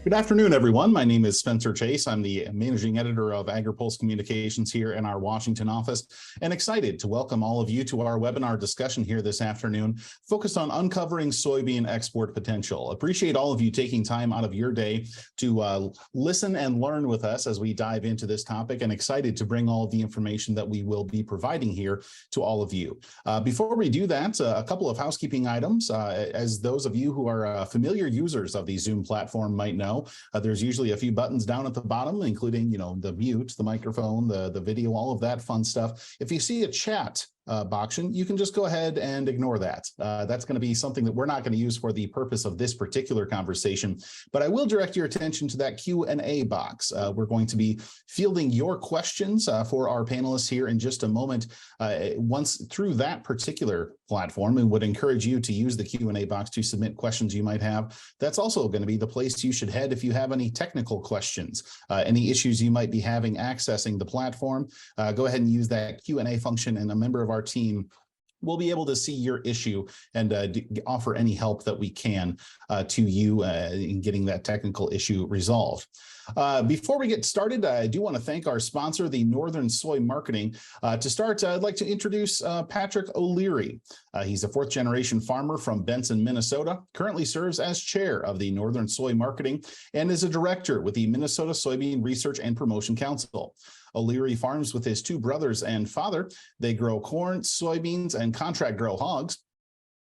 Good afternoon, everyone. My name is Spencer Chase. I'm the managing editor of Agri-Pulse Communications here in our Washington office, and excited to welcome all of you to our webinar discussion here this afternoon, focused on uncovering soybean export potential. Appreciate all of you taking time out of your day to listen and learn with us as we dive into this topic, and excited to bring all of the information that we will be providing here to all of you. Before we do that, a couple of housekeeping items. As those of you who are familiar users of the Zoom platform might know, there's usually a few buttons down at the bottom, including, the mute, the microphone, the video, all of that fun stuff. If you see a chat box, you can just go ahead and ignore that. That's going to be something that we're not going to use for the purpose of this particular conversation, but I will direct your attention to that Q&A box. We're going to be fielding your questions for our panelists here in just a moment. Once through that particular platform, we would encourage you to use the Q&A box to submit questions you might have. That's also going to be the place you should head if you have any technical questions, any issues you might be having accessing the platform. Go ahead and use that Q&A function, and a member of our team will be able to see your issue and offer any help that we can to you in getting that technical issue resolved. Before we get started, I do want to thank our sponsor, the Northern Soy Marketing. To start, I'd like to introduce Patrick O'Leary. He's a fourth-generation farmer from Benson, Minnesota, currently serves as chair of the Northern Soy Marketing and is a director with the Minnesota Soybean Research and Promotion Council. O'Leary farms with his two brothers and father. They grow corn, soybeans, and contract grow hogs.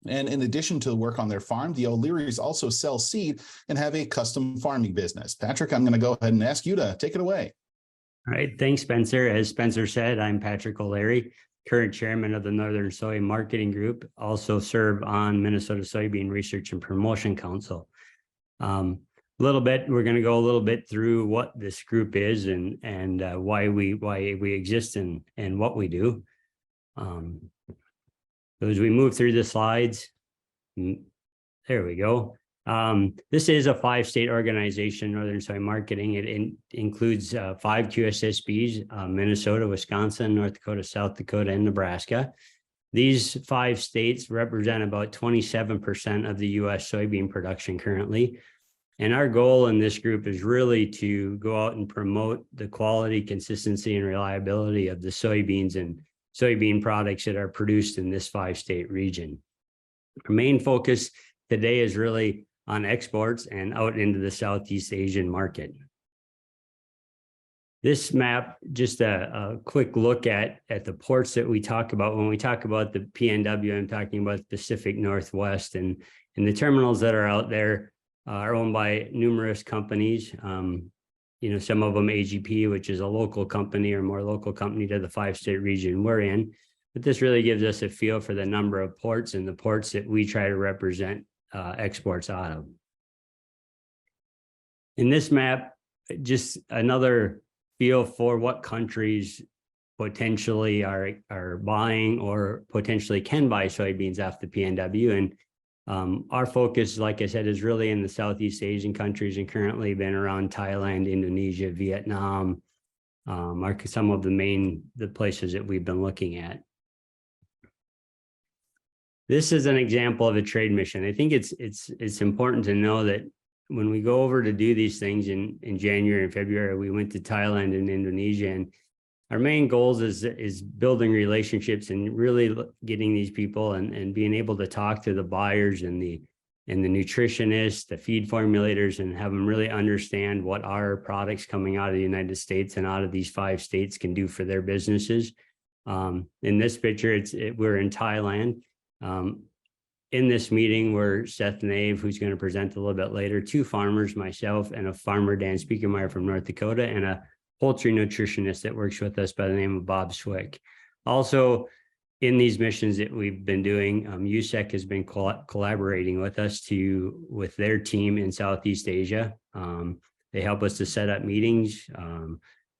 And in addition to the work on their farm, the O'Learys also sell seed and have a custom farming business. Patrick, I'm going to go ahead and ask you to take it away. All right. Thanks, Spencer. As Spencer said, I'm Patrick O'Leary, current chairman of the Northern Soy Marketing Group, also serve on Minnesota Soybean Research and Promotion Council. We're going to go a little bit through what this group is and why we exist and what we do. So as we move through the slides, there we go. This is a 5-state organization, Northern Soy Marketing. It includes 5 QSSBs, Minnesota, Wisconsin, North Dakota, South Dakota, and Nebraska. These 5 states represent about 27% of the U.S. soybean production currently. And our goal in this group is really to go out and promote the quality, consistency, and reliability of the soybeans and soybean products that are produced in this 5-state region. Our main focus today is really on exports and out into the Southeast Asian market. This map, just a quick look at the ports that we talk about. When we talk about the PNW, I'm talking about the Pacific Northwest, and the terminals that are out there are owned by numerous companies. Some of them AGP, which is a local company or more local company to the 5-state region we're in. But this really gives us a feel for the number of ports and the ports that we try to represent exports out of. In this map, just another feel for what countries potentially are buying or potentially can buy soybeans off the PNW. And our focus, like I said, is really in the Southeast Asian countries, and currently been around Thailand, Indonesia, Vietnam, are some of the places that we've been looking at. This is an example of a trade mission. I think it's important to know that when we go over to do these things in January and February, we went to Thailand and Indonesia, and our main goals is building relationships and really getting these people and being able to talk to the buyers and the nutritionists, the feed formulators, and have them really understand what our products coming out of the United States and out of these 5 states can do for their businesses. In this picture, we're in Thailand. In this meeting, we're Seth and Naeve, who's going to present a little bit later, 2 farmers, myself and a farmer, Dan Speakermeyer from North Dakota, and a poultry nutritionist that works with us by the name of Bob Swick. Also, in these missions that we've been doing, USEC has been collaborating with us with their team in Southeast Asia. They help us to set up meetings.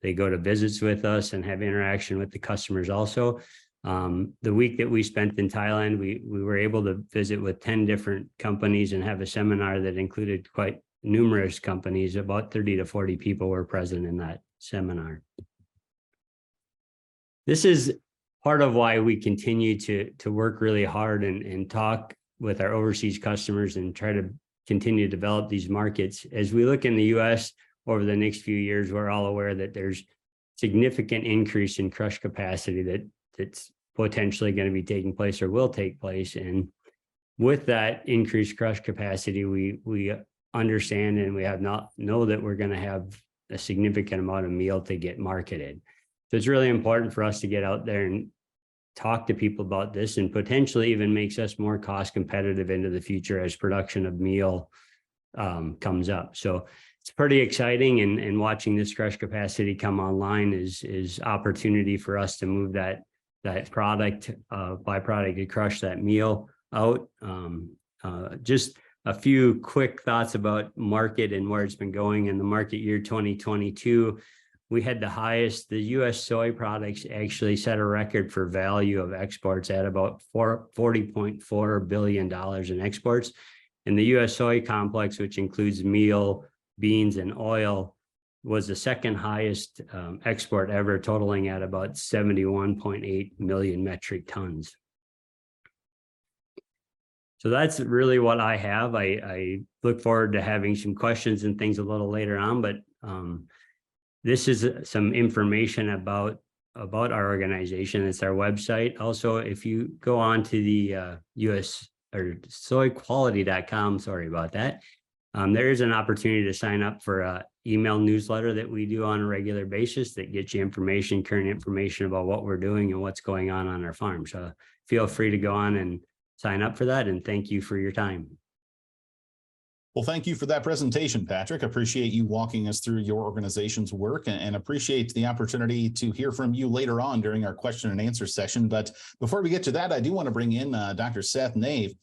They go to visits with us and have interaction with the customers also. The week that we spent in Thailand, we were able to visit with 10 different companies and have a seminar that included quite numerous companies. About 30 to 40 people were present in that seminar. This is part of why we continue to work really hard and talk with our overseas customers and try to continue to develop these markets. As we look in the U.S. over the next few years, we're all aware that there's significant increase in crush capacity that's potentially going to be taking place or will take place. And with that increased crush capacity, we understand and we have not know that we're going to have a significant amount of meal to get marketed. So it's really important for us to get out there and talk to people about this, and potentially even makes us more cost competitive into the future as production of meal comes up. So it's pretty exciting, and watching this crush capacity come online is opportunity for us to move that product, byproduct to crush that meal out. Just a few quick thoughts about market and where it's been going. In the market year 2022, we had the U.S. soy products actually set a record for value of exports at about $40.4 billion in exports. And the U.S. soy complex, which includes meal, beans, and oil, was the second highest export ever, totaling at about 71.8 million metric tons. So that's really what I have. I look forward to having some questions and things a little later on, but this is some information about our organization. It's our website. Also, if you go on to the US or soyquality.com, sorry about that, there is an opportunity to sign up for an email newsletter that we do on a regular basis that gets you information, current information about what we're doing and what's going on our farm. So feel free to go on and sign up for that, and thank you for your time. Well, thank you for that presentation, Patrick. Appreciate you walking us through your organization's work, and appreciate the opportunity to hear from you later on during our question and answer session. But before we get to that, I do want to bring in Dr. Seth Naeve.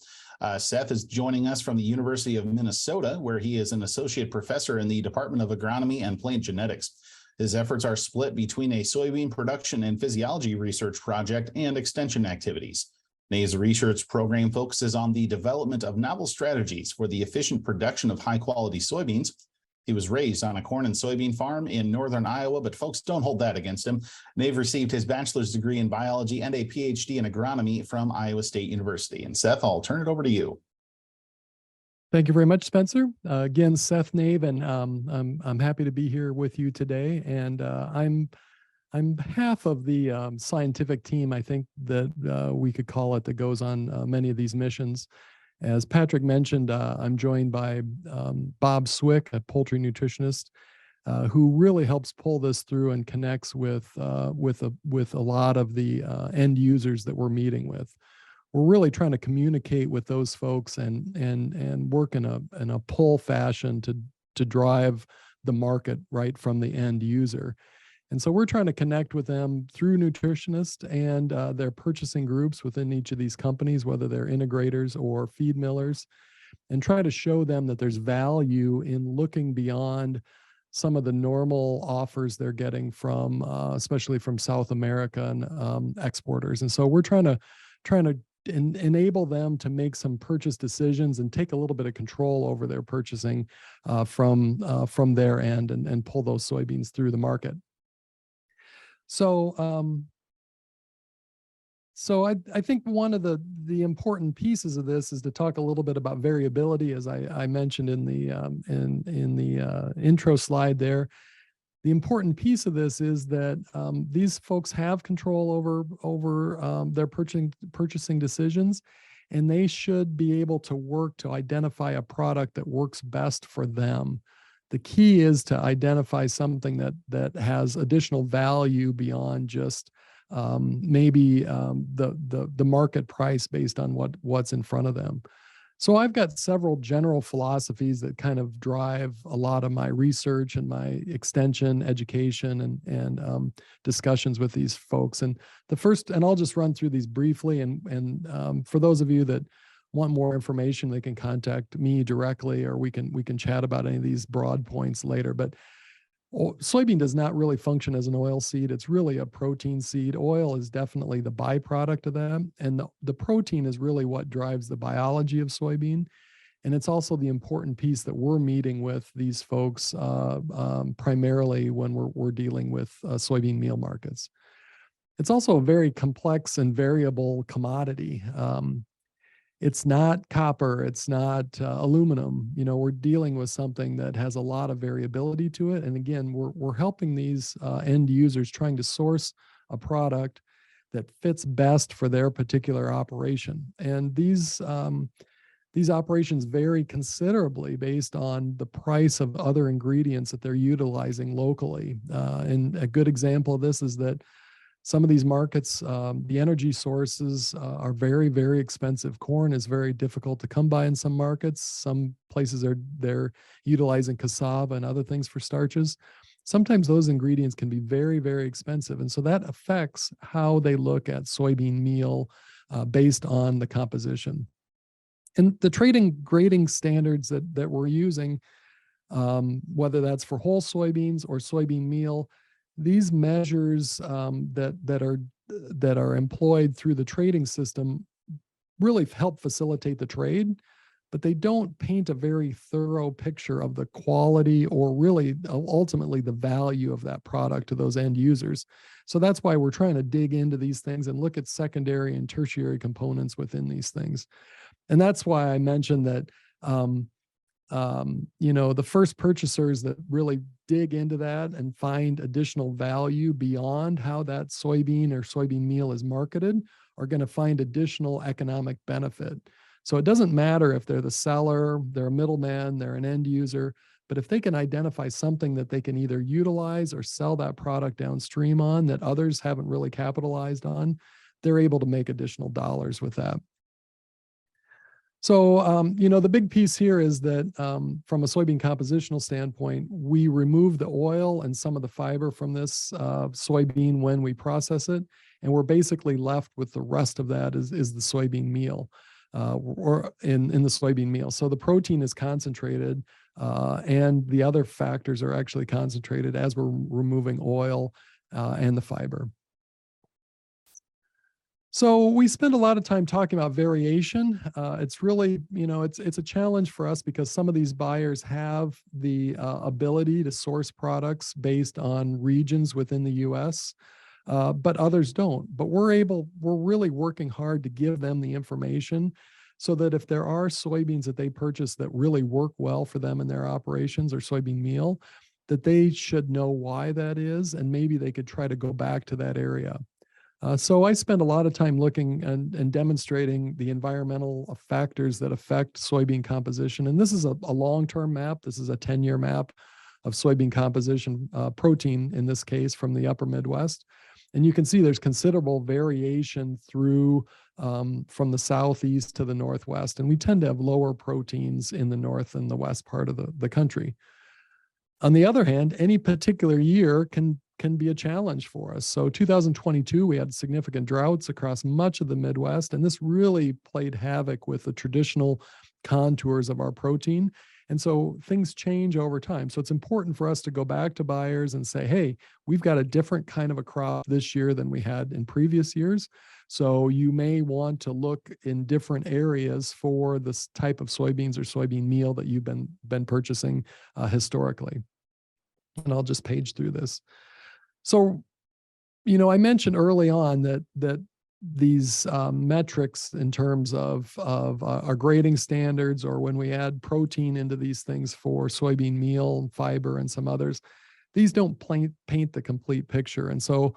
Seth is joining us from the University of Minnesota, where he is an associate professor in the Department of Agronomy and Plant Genetics. His efforts are split between a soybean production and physiology research project and extension activities. Naeve's research program focuses on the development of novel strategies for the efficient production of high-quality soybeans. He was raised on a corn and soybean farm in northern Iowa, but folks, don't hold that against him. Naeve received his bachelor's degree in biology and a PhD in agronomy from Iowa State University. And Seth, I'll turn it over to you. Thank you very much, Spencer. Again, Seth Naeve, and I'm happy to be here with you today. And I'm half of the scientific team, I think, that we could call it, that goes on many of these missions. As Patrick mentioned, I'm joined by Bob Swick, a poultry nutritionist, who really helps pull this through and connects with a lot of the end users that we're meeting with. We're really trying to communicate with those folks and work in a pull fashion to drive the market right from the end user. And so we're trying to connect with them through nutritionists and their purchasing groups within each of these companies, whether they're integrators or feed millers, and try to show them that there's value in looking beyond some of the normal offers they're getting from, especially from South America and exporters. And so we're trying to enable them to make some purchase decisions and take a little bit of control over their purchasing from their end and pull those soybeans through the market. So I think one of the important pieces of this is to talk a little bit about variability, as I mentioned in the intro slide there. The important piece of this is that these folks have control over their purchasing decisions, and they should be able to work to identify a product that works best for them. The key is to identify something that has additional value beyond just maybe the market price based on what's in front of them. So I've got several general philosophies that kind of drive a lot of my research and my extension, education, and discussions with these folks. And the first, and I'll just run through these briefly. And for those of you that want more information, they can contact me directly, or we can chat about any of these broad points later. But soybean does not really function as an oil seed. It's really a protein seed. Oil is definitely the byproduct of that. And the protein is really what drives the biology of soybean. And it's also the important piece that we're meeting with these folks primarily when we're dealing with soybean meal markets. It's also a very complex and variable commodity. It's not copper, it's not aluminum. You know, we're dealing with something that has a lot of variability to it. And again, we're helping these end users trying to source a product that fits best for their particular operation. And these operations vary considerably based on the price of other ingredients that they're utilizing locally. And a good example of this is that some of these markets, the energy sources are very, very expensive. Corn is very difficult to come by in some markets. Some places they're utilizing cassava and other things for starches. Sometimes those ingredients can be very, very expensive. And so that affects how they look at soybean meal based on the composition. And the trading grading standards that we're using, whether that's for whole soybeans or soybean meal, these measures that are employed through the trading system really help facilitate the trade, but they don't paint a very thorough picture of the quality or really ultimately the value of that product to those end users. So that's why we're trying to dig into these things and look at secondary and tertiary components within these things. And that's why I mentioned that you know, the first purchasers that really dig into that and find additional value beyond how that soybean or soybean meal is marketed are going to find additional economic benefit. So it doesn't matter if they're the seller, they're a middleman, they're an end user, but if they can identify something that they can either utilize or sell that product downstream on that others haven't really capitalized on, they're able to make additional dollars with that. So, you know, the big piece here is that from a soybean compositional standpoint, we remove the oil and some of the fiber from this soybean when we process it. And we're basically left with the rest of that is the soybean meal or in the soybean meal. So the protein is concentrated and the other factors are actually concentrated as we're removing oil and the fiber. So we spend a lot of time talking about variation. It's really, you know, it's a challenge for us because some of these buyers have the ability to source products based on regions within the U.S., but others don't. But we're really working hard to give them the information so that if there are soybeans that they purchase that really work well for them in their operations or soybean meal, that they should know why that is, and maybe they could try to go back to that area. So I spend a lot of time looking and demonstrating the environmental factors that affect soybean composition. And this is a long-term map. This is a 10-year map of soybean composition, protein in this case, from the upper Midwest. And you can see there's considerable variation through from the southeast to the northwest. And we tend to have lower proteins in the north and the west part of the country. On the other hand, any particular year can be a challenge for us. So 2022, we had significant droughts across much of the Midwest, and this really played havoc with the traditional contours of our protein. And so things change over time. So it's important for us to go back to buyers and say, hey, we've got a different kind of a crop this year than we had in previous years. So you may want to look in different areas for this type of soybeans or soybean meal that you've been purchasing historically. And I'll just page through this. So, you know, I mentioned early on that these metrics in terms of our grading standards, or when we add protein into these things for soybean meal, fiber, and some others, these don't paint the complete picture. And so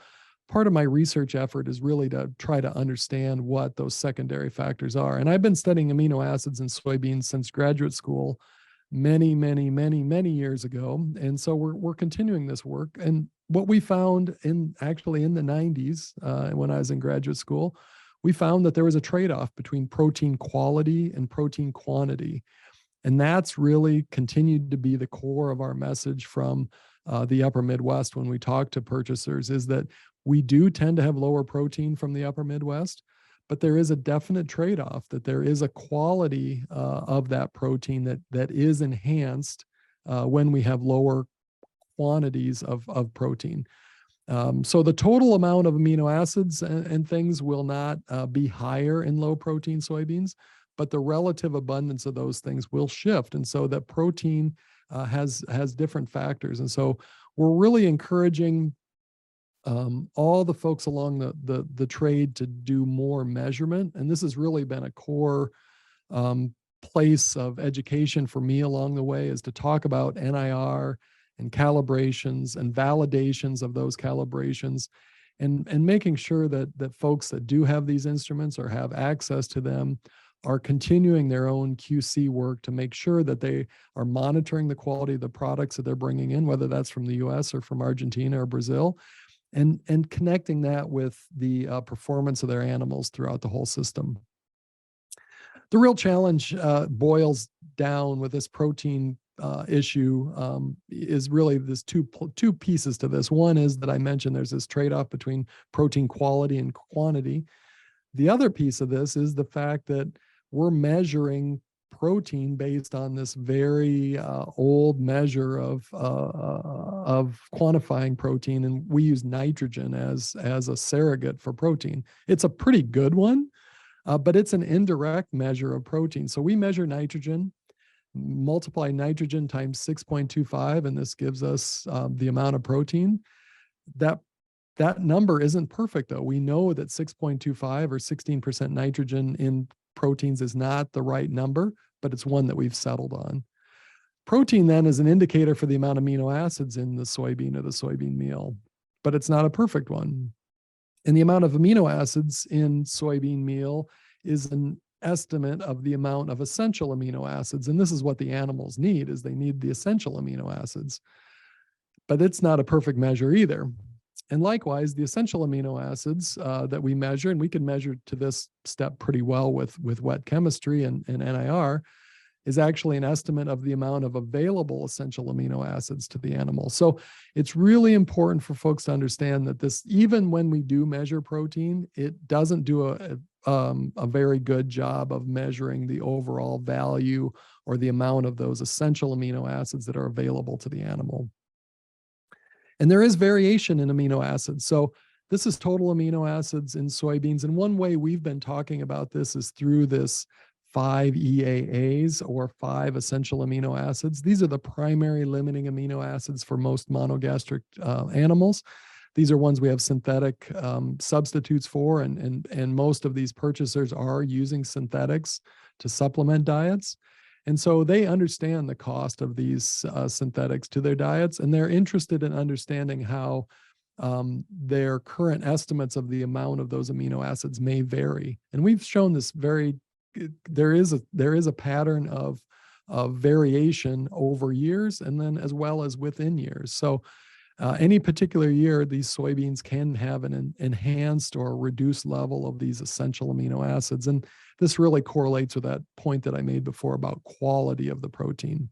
part of my research effort is really to try to understand what those secondary factors are. And I've been studying amino acids in soybeans since graduate school many years ago. And so we're continuing this work. And what we found actually in the 90s, when I was in graduate school, we found that there was a trade-off between protein quality and protein quantity. And that's really continued to be the core of our message from the upper Midwest when we talk to purchasers, is that we do tend to have lower protein from the upper Midwest, but there is a definite trade-off, that there is a quality of that protein that is enhanced when we have lower quantities of protein. So the total amount of amino acids and things will not be higher in low protein soybeans, but the relative abundance of those things will shift. And so that protein has different factors. And so we're really encouraging all the folks along the trade to do more measurement. And this has really been a core place of education for me along the way is to talk about NIR and calibrations and validations of those calibrations, and making sure that folks that do have these instruments or have access to them are continuing their own QC work to make sure that they are monitoring the quality of the products that they're bringing in, whether that's from the US or from Argentina or Brazil, and connecting that with the performance of their animals throughout the whole system. The real challenge boils down with this protein issue is really this two pieces to this. One is that I mentioned there's this trade-off between protein quality and quantity. The other piece of this is the fact that we're measuring protein based on this very old measure of quantifying protein, and we use nitrogen as a surrogate for protein. It's a pretty good one, but it's an indirect measure of protein. So we measure nitrogen, multiply nitrogen times 6.25, and this gives us the amount of protein. That number isn't perfect, though. We know that 6.25 or 16% nitrogen in proteins is not the right number, but it's one that we've settled on. Protein then is an indicator for the amount of amino acids in the soybean or the soybean meal, but it's not a perfect one. And the amount of amino acids in soybean meal is an estimate of the amount of essential amino acids. And this is what the animals need, is they need the essential amino acids. But it's not a perfect measure either. And likewise, the essential amino acids that we measure, and we can measure to this step pretty well with wet chemistry and NIR, is actually an estimate of the amount of available essential amino acids to the animal. So it's really important for folks to understand that this, even when we do measure protein, it doesn't do a very good job of measuring the overall value or the amount of those essential amino acids that are available to the animal. And there is variation in amino acids. So this is total amino acids in soybeans. And one way we've been talking about this is through this 5 EAAs, or 5 essential amino acids. These are the primary limiting amino acids for most monogastric animals. These are ones we have synthetic substitutes for, and most of these purchasers are using synthetics to supplement diets. And so they understand the cost of these synthetics to their diets, and they're interested in understanding how their current estimates of the amount of those amino acids may vary. And we've shown this there is a pattern of variation over years, and then as well as within years. So any particular year, these soybeans can have an enhanced or reduced level of these essential amino acids. And this really correlates with that point that I made before about quality of the protein.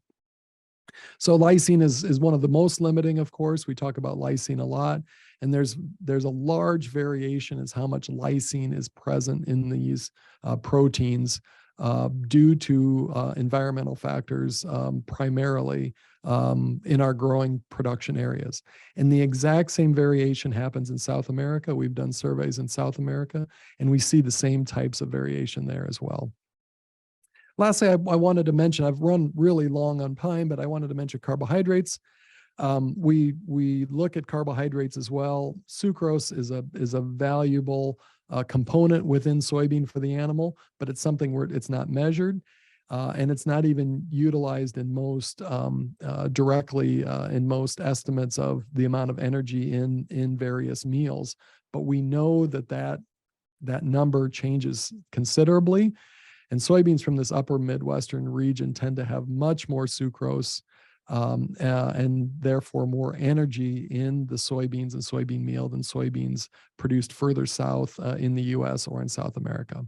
So lysine is one of the most limiting, of course. We talk about lysine a lot, and there's a large variation as how much lysine is present in these proteins due to environmental factors, primarily in our growing production areas. And the exact same variation happens in South America. We've done surveys in South America, and we see the same types of variation there as well. Lastly, I wanted to mention, I've run really long on time, but I wanted to mention carbohydrates. We look at carbohydrates as well. Sucrose is a valuable component within soybean for the animal, but it's something where it's not measured, and it's not even utilized in most directly in most estimates of the amount of energy in various meals. But we know that number changes considerably. And soybeans from this upper Midwestern region tend to have much more sucrose and therefore more energy in the soybeans and soybean meal than soybeans produced further south in the US or in South America.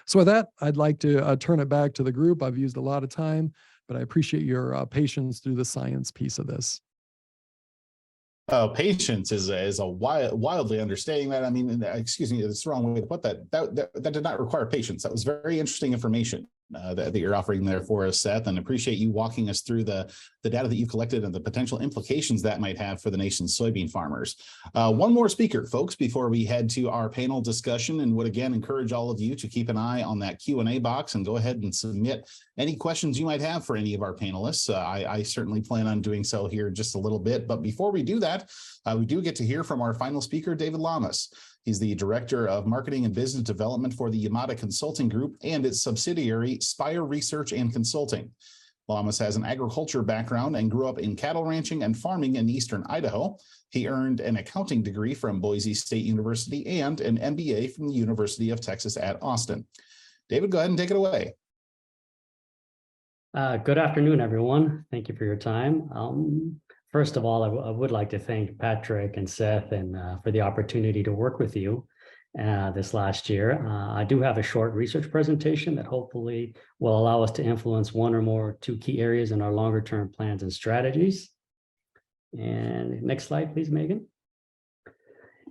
So with that, I'd like to turn it back to the group. I've used a lot of time, but I appreciate your patience through the science piece of this. Patience is a wildly understanding that. I mean, excuse me, it's the wrong way to put that. That did not require patience. That was very interesting information that you're offering there for us, Seth, and appreciate you walking us through the data that you've collected and the potential implications that might have for the nation's soybean farmers. One more speaker, folks, before we head to our panel discussion, and would again encourage all of you to keep an eye on that Q&A box and go ahead and submit any questions you might have for any of our panelists. I certainly plan on doing so here just a little bit, but before we do that, we do get to hear from our final speaker, David Llamas. He's the Director of Marketing and Business Development for the Llamas Consulting Group and its subsidiary, Spire Research and Consulting. Llamas has an agriculture background and grew up in cattle ranching and farming in eastern Idaho. He earned an accounting degree from Boise State University and an MBA from the University of Texas at Austin. David, go ahead and take it away. Good afternoon, everyone. Thank you for your time. First of all, I would like to thank Patrick and Seth for the opportunity to work with you this last year. I do have a short research presentation that hopefully will allow us to influence one or two key areas in our longer term plans and strategies. And next slide, please, Megan.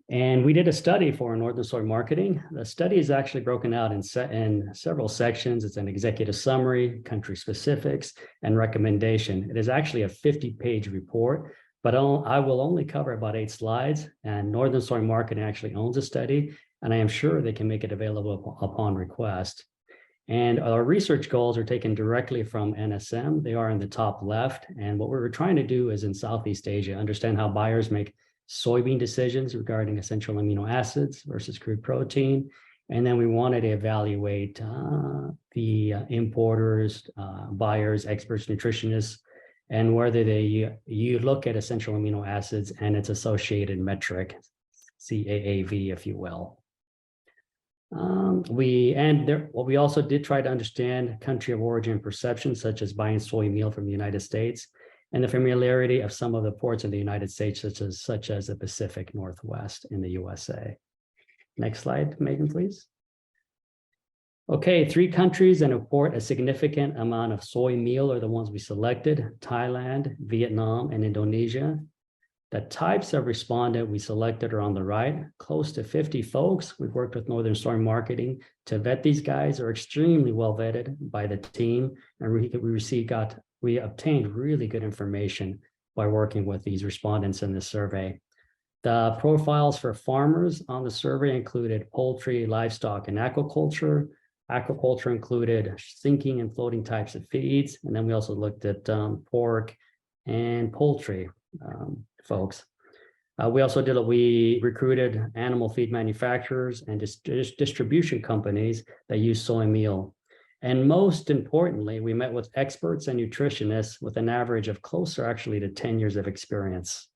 And we did a study for Northern Soy Marketing. The study is actually broken out in several sections. It's an executive summary, country specifics, and recommendation. It is actually a 50-page report, but I will only cover about 8 slides. And Northern Soy Marketing actually owns a study, and I am sure they can make it available upon request. And our research goals are taken directly from NSM. They are in the top left. And what we were trying to do is in Southeast Asia, understand how buyers make soybean decisions regarding essential amino acids versus crude protein. And then we wanted to evaluate the importers, buyers, experts, nutritionists, and whether you look at essential amino acids and its associated metric, CAAV, if you will. We also did try to understand country of origin perceptions, such as buying soy meal from the United States, and the familiarity of some of the ports in the United States, such as the Pacific Northwest in the USA. Next slide, Megan, please. Okay, 3 countries that import a significant amount of soy meal are the ones we selected: Thailand, Vietnam, and Indonesia. The types of respondent we selected are on the right, close to 50 folks. We've worked with Northern Soy Marketing to vet these guys. Are extremely well vetted by the team, and we obtained really good information by working with these respondents in this survey. The profiles for farmers on the survey included poultry, livestock, and aquaculture. Aquaculture included sinking and floating types of feeds. And then we also looked at pork and poultry folks. We recruited animal feed manufacturers and distribution companies that use soy meal. And most importantly, we met with experts and nutritionists with an average of closer actually to 10 years of experience.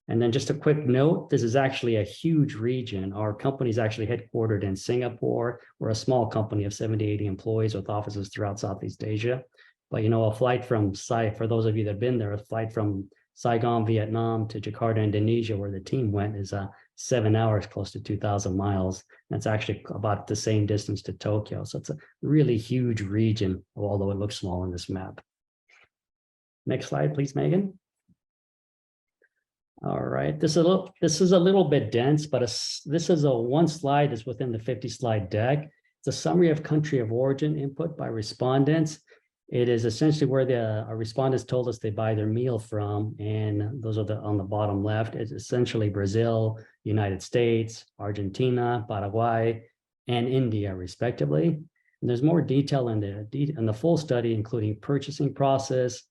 And then just a quick note, this is actually a huge region. Our company is actually headquartered in Singapore. We're a small company of 70, 80 employees with offices throughout Southeast Asia. But a flight from for those of you that have been there, a flight from Saigon, Vietnam to Jakarta, Indonesia, where the team went, is 7 hours, close to 2,000 miles. That's actually about the same distance to Tokyo. So it's a really huge region, although it looks small on this map. Next slide, please, Megan. All right, this is a little bit dense, but this is one slide that's within the 50-slide deck. It's a summary of country of origin input by respondents. It is essentially where our respondents told us they buy their meal from, and those are on the bottom left. It's essentially Brazil, United States, Argentina, Paraguay, and India, respectively. And there's more detail in the full study, including purchasing process,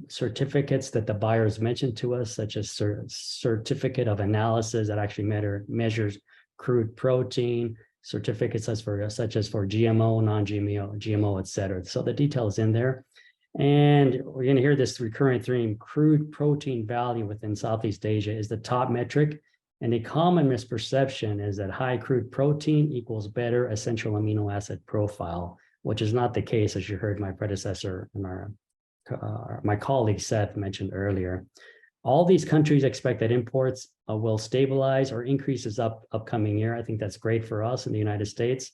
certificates that the buyers mentioned to us, such as certificate of analysis that actually measures crude protein, certificates such as for GMO, non-GMO, et cetera. So the detail is in there. And we're going to hear this recurring theme: crude protein value within Southeast Asia is the top metric. And a common misperception is that high crude protein equals better essential amino acid profile, which is not the case, as you heard my predecessor and my colleague Seth mentioned earlier. All these countries expect that imports will stabilize or increase this upcoming year. I think that's great for us in the United States.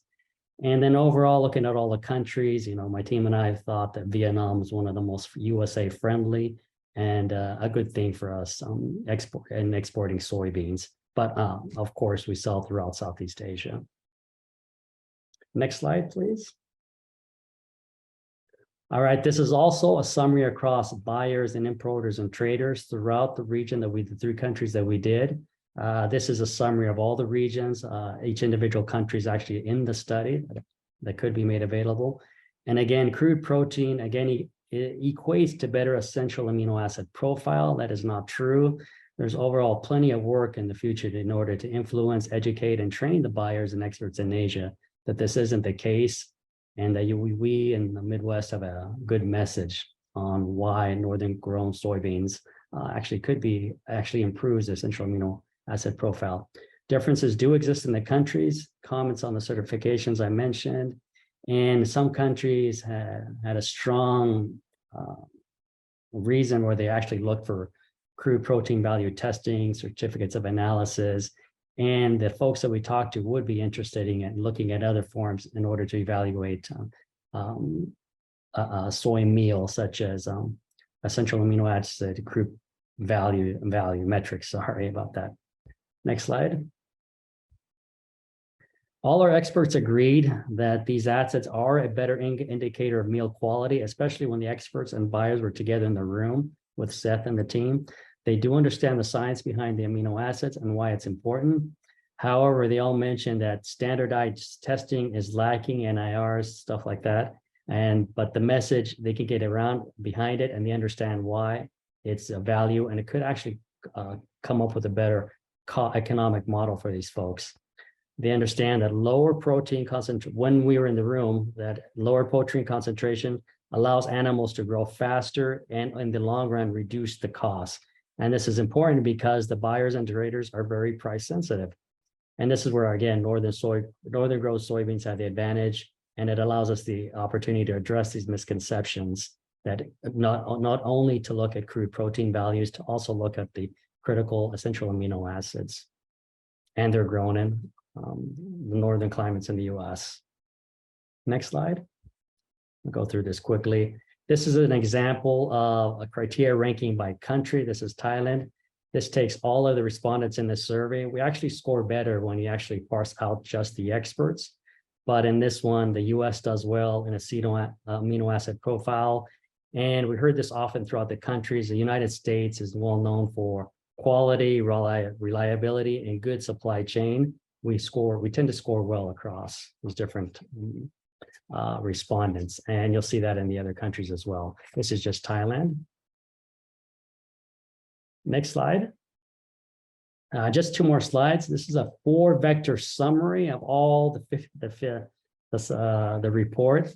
And then overall, looking at all the countries, my team and I have thought that Vietnam is one of the most USA friendly and a good thing for us exporting soybeans. But of course, we sell throughout Southeast Asia. Next slide, please. All right, this is also a summary across buyers and importers and traders throughout the region the 3 countries that we did. This is a summary of all the regions. Each individual country is actually in the study that could be made available. And again, crude protein, it equates to better essential amino acid profile. That is not true. there's overall plenty of work in the future in order to influence, educate, and train the buyers and experts in Asia that this isn't the case, and that we in the Midwest have a good message on why northern grown soybeans actually improves the essential amino acid profile. Differences do exist in the countries, comments on the certifications I mentioned, and some countries had a strong reason where they actually look for crude protein value testing, certificates of analysis, and the folks that we talked to would be interested in looking at other forms in order to evaluate soy meal, such as essential amino acid crude value metrics. Sorry about that. Next slide. All our experts agreed that these acids are a better indicator of meal quality, especially when the experts and buyers were together in the room with Seth and the team. They do understand the science behind the amino acids and why it's important. However, they all mentioned that standardized testing is lacking, NIRs, stuff like that. But the message, they can get around behind it, and they understand why it's a value, and it could actually come up with a better economic model for these folks. They understand that lower protein concentration, when we were in the room, that lower protein concentration allows animals to grow faster and in the long run reduce the cost. And this is important because the buyers and traders are very price sensitive. And this is where, again, northern grown soybeans have the advantage, and it allows us the opportunity to address these misconceptions, that not only to look at crude protein values, to also look at the critical essential amino acids. And they're grown in the northern climates in the US. Next slide. I'll go through this quickly. This is an example of a criteria ranking by country. This is Thailand. This takes all of the respondents in the survey. We actually score better when you actually parse out just the experts. But in this one, the US does well in amino acid profile. And we heard this often throughout the countries. The United States is well known for quality, reliability, and good supply chain. We tend to score well across those different respondents. And you'll see that in the other countries as well. This is just Thailand. Next slide. Just two more slides. This is a 4-vector summary of all the report.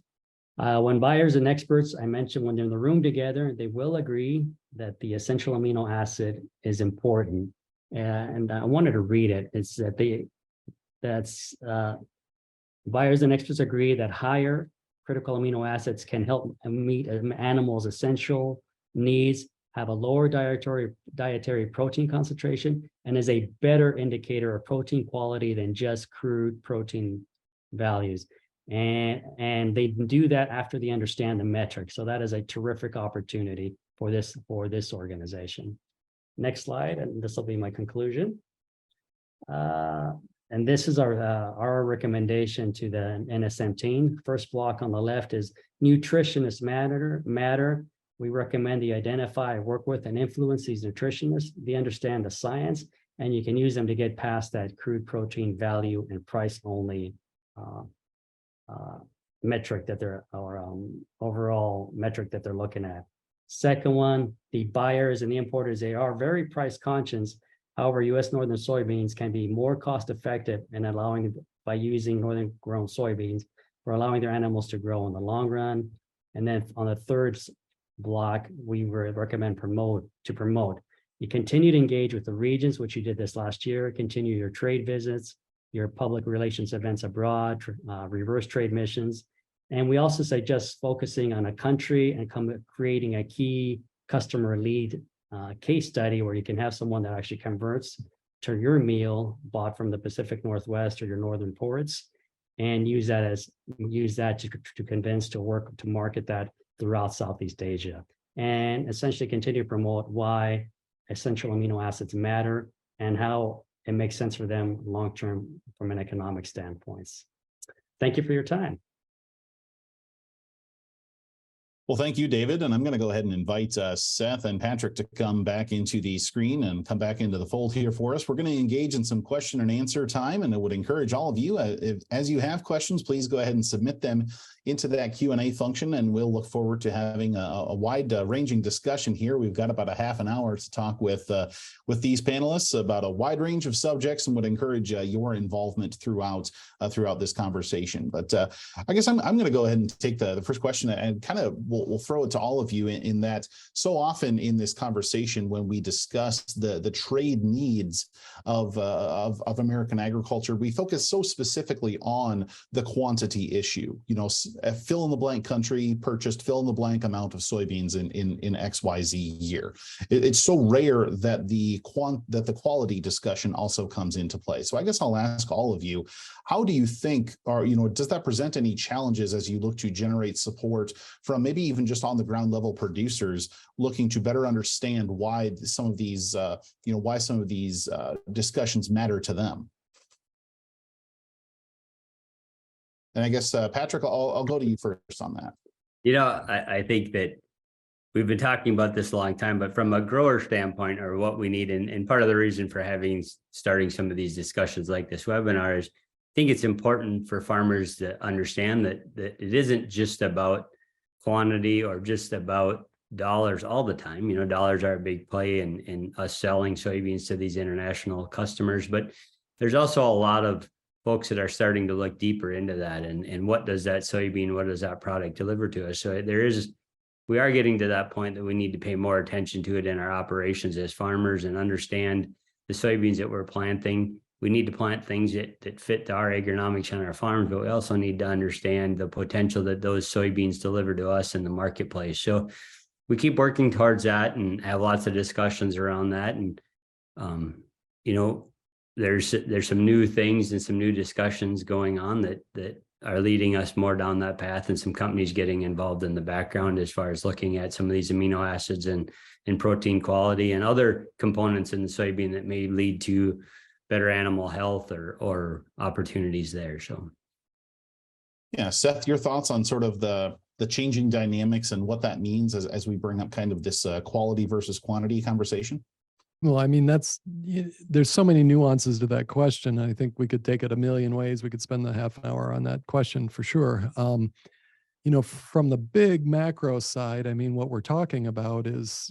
When buyers and experts, I mentioned, when they're in the room together, they will agree that the essential amino acid is important. And I wanted to read it. It's that buyers and experts agree that higher critical amino acids can help meet animals' essential needs, have a lower dietary protein concentration, and is a better indicator of protein quality than just crude protein values. And they do that after they understand the metrics. So that is a terrific opportunity for this organization. Next slide, and this will be my conclusion. And this is our recommendation to the NSM team. First block on the left is nutritionists matter. We recommend you identify, work with, and influence these nutritionists. They understand the science, and you can use them to get past that crude protein value and price only metric that they're, or overall metric that they're looking at. Second one, the buyers and the importers, they are very price conscious. However, U.S. northern soybeans can be more cost effective in allowing, by using northern grown soybeans, for allowing their animals to grow in the long run. And then on the third block, we recommend promote. You continue to engage with the regions, which you did this last year. Continue your trade visits, your public relations events abroad, reverse trade missions. And we also suggest focusing on a country and creating a key customer lead case study where you can have someone that actually converts to your meal bought from the Pacific Northwest or your northern ports, and use that to convince to market that throughout Southeast Asia, and essentially continue to promote why essential amino acids matter and how it makes sense for them long-term from an economic standpoint. Thank you for your time. Well, thank you, David. And I'm going to go ahead and invite Seth and Patrick to come back into the screen and come back into the fold here for us. We're going to engage in some question and answer time, and I would encourage all of you, as you have questions, please go ahead and submit them into that Q&A function, and we'll look forward to having a wide-ranging discussion here. We've got about a half an hour to talk with these panelists about a wide range of subjects, and would encourage your involvement throughout this conversation. But I guess I'm going to go ahead and take the first question, and kind of we'll throw it to all of you in that so often in this conversation when we discuss the trade needs of American agriculture, we focus so specifically on the quantity issue. You know, fill in the blank country purchased fill in the blank amount of soybeans in XYZ year. It's so rare that the quality discussion also comes into play. So I guess I'll ask all of you, how do you think, or does that present any challenges as you look to generate support from maybe even just on the ground level producers looking to better understand why some of these discussions matter to them? And I guess, Patrick, I'll go to you first on that. I think that we've been talking about this a long time, but from a grower standpoint, or what we need, and part of the reason for starting some of these discussions like this webinar is, I think it's important for farmers to understand that it isn't just about quantity or just about dollars all the time. Dollars are a big play in us selling soybeans to these international customers, but there's also a lot of folks that are starting to look deeper into that, and what does that soybean, what does that product deliver to us? So we are getting to that point that we need to pay more attention to it in our operations as farmers and understand the soybeans that we're planting. We need to plant things that fit our agronomics on our farms, but we also need to understand the potential that those soybeans deliver to us in the marketplace. So we keep working towards that and have lots of discussions around that. And, there's some new things and some new discussions going on that are leading us more down that path, and some companies getting involved in the background as far as looking at some of these amino acids and protein quality and other components in the soybean that may lead to better animal health or opportunities there. So, yeah, Seth, your thoughts on sort of the changing dynamics and what that means as we bring up kind of this quality versus quantity conversation? Well, I mean, there's so many nuances to that question. I think we could take it a million ways. We could spend the half an hour on that question for sure. From the big macro side, I mean, what we're talking about is,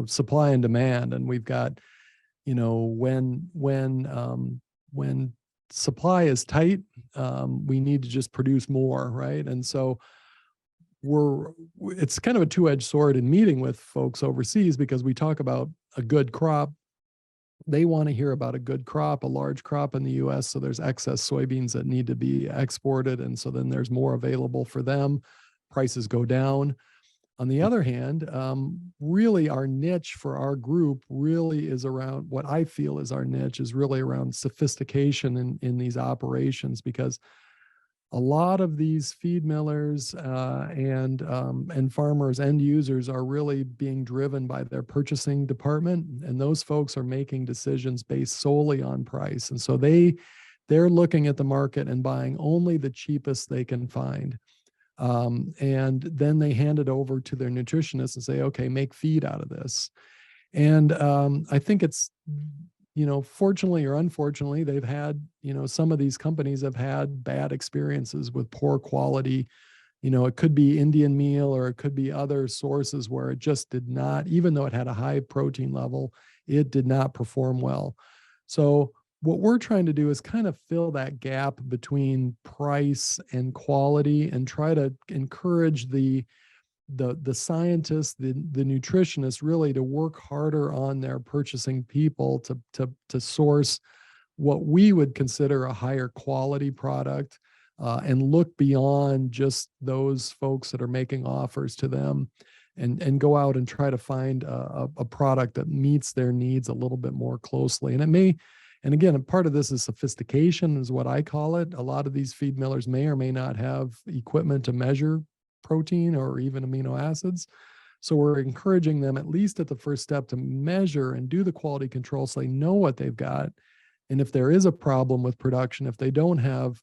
supply and demand. And we've got, when supply is tight, we need to just produce more, right? And so it's kind of a two-edged sword in meeting with folks overseas, because we talk about a good crop. They want to hear about a good crop, a large crop in the US. So there's excess soybeans that need to be exported. And so then there's more available for them. Prices go down. On the other hand, really our niche for our group really is around, what I feel is our niche is really around sophistication in these operations, because a lot of these feed millers and farmers, end users, are really being driven by their purchasing department, and those folks are making decisions based solely on price. And so they're looking at the market and buying only the cheapest they can find. And then they hand it over to their nutritionist and say, okay, make feed out of this. And I think it's, fortunately or unfortunately, they've had, some of these companies have had bad experiences with poor quality. It could be Indian meal, or it could be other sources where it just did not, even though it had a high protein level, it did not perform well. So what we're trying to do is kind of fill that gap between price and quality, and try to encourage the scientists, the nutritionists, really to work harder on their purchasing people to source what we would consider a higher quality product, and look beyond just those folks that are making offers to them, and go out and try to find a product that meets their needs a little bit more closely. And again, part of this is sophistication, is what I call it. A lot of these feed millers may or may not have equipment to measure protein or even amino acids. So we're encouraging them, at least at the first step, to measure and do the quality control so they know what they've got. And if there is a problem with production, if they don't have,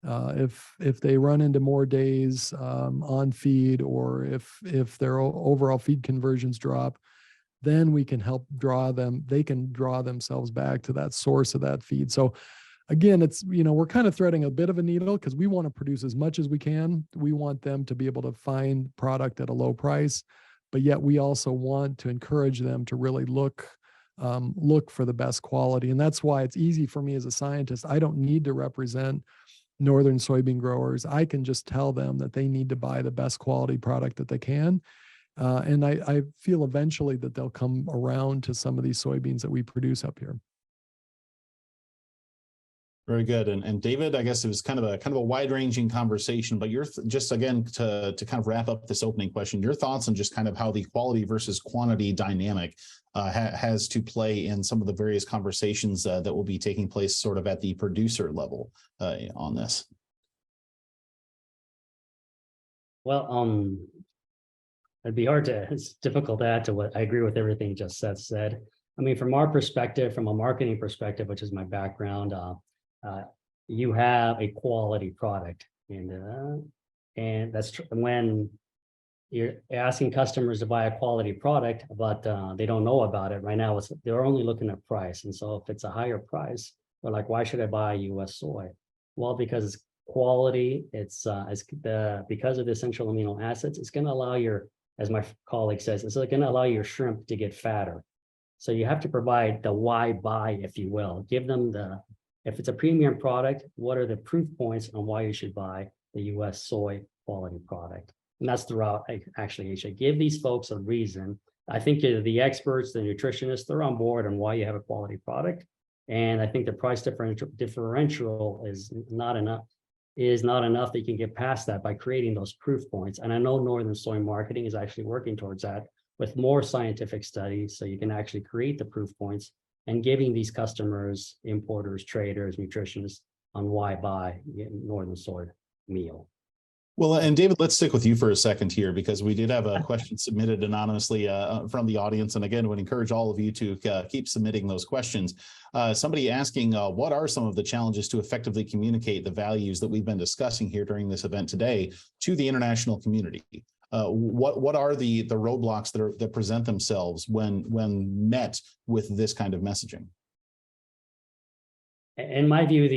if they run into more days on feed, or if their overall feed conversions drop, then we can help they can draw themselves back to that source of that feed. So again, it's, we're kind of threading a bit of a needle because we want to produce as much as we can. We want them to be able to find product at a low price, but yet we also want to encourage them to really look for the best quality. And that's why it's easy for me as a scientist. I don't need to represent northern soybean growers. I can just tell them that they need to buy the best quality product that they can. And I feel eventually that they'll come around to some of these soybeans that we produce up here. Very good. And David, I guess it was kind of a wide-ranging conversation, but just again to kind of wrap up this opening question, your thoughts on just kind of how the quality versus quantity dynamic has to play in some of the various conversations that will be taking place sort of at the producer level on this. Well, it's difficult to add to what I agree with everything just Seth said. I mean, from our perspective, from a marketing perspective, which is my background, you have a quality product, and that's when you're asking customers to buy a quality product, but they don't know about it right now. They're only looking at price, and so if it's a higher price, they're like, "Why should I buy U.S. soy?" Well, because it's quality, because of the essential amino acids, it's going to allow as my colleague says, it's going to allow your shrimp to get fatter. So you have to provide the why buy, if you will. Give them if it's a premium product, what are the proof points on why you should buy the U.S. soy quality product? And that's the route I should give these folks a reason. I think the experts, the nutritionists, they're on board on why you have a quality product. And I think the price differential is not enough that you can get past that by creating those proof points. And I know Northern Soy Marketing is actually working towards that with more scientific studies, so you can actually create the proof points and giving these customers, importers, traders, nutritionists on why buy Northern Soy meal. Well, and David, let's stick with you for a second here, because we did have a question submitted anonymously from the audience. And again, would encourage all of you to keep submitting those questions. Somebody asking, what are some of the challenges to effectively communicate the values that we've been discussing here during this event today to the international community? What are the roadblocks that present themselves when met with this kind of messaging? In my view,